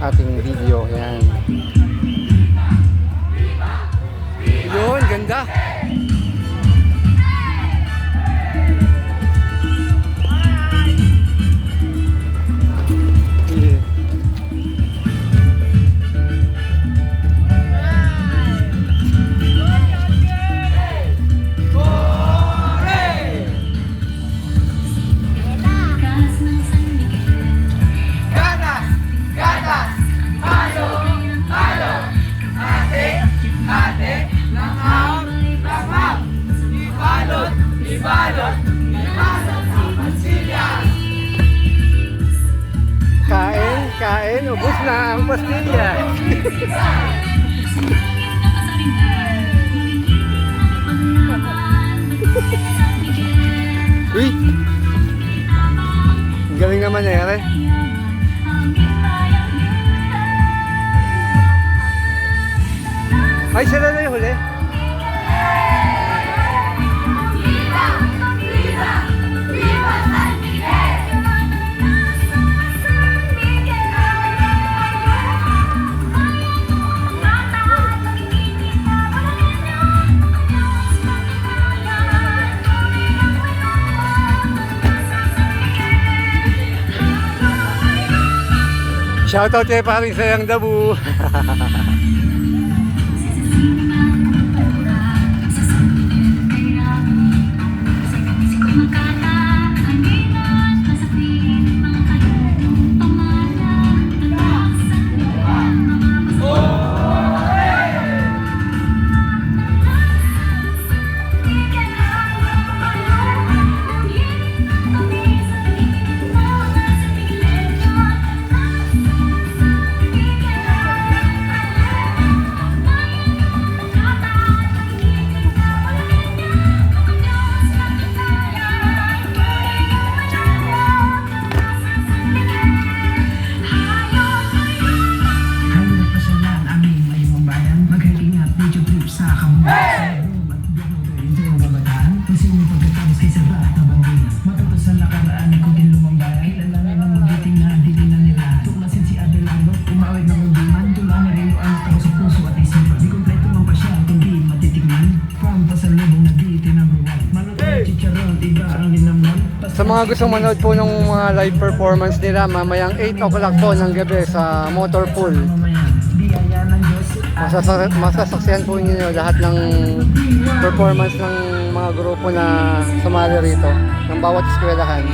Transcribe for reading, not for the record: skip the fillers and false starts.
ating video. Yan. Yun, ganda. Kain, ubos na ang pastilya. Uy! Ang galing naman na yan eh. Ay, sila na yung huli. Shoutout kay paring Sayang Dabu. Sa mga gustong manood po ng mga live performance nila, mamayang 8 o'clock po ng gabi sa Motor Pool. Masasaksihan po ninyo lahat ng performance ng mga grupo na sumali rito, ng bawat eskwelahan.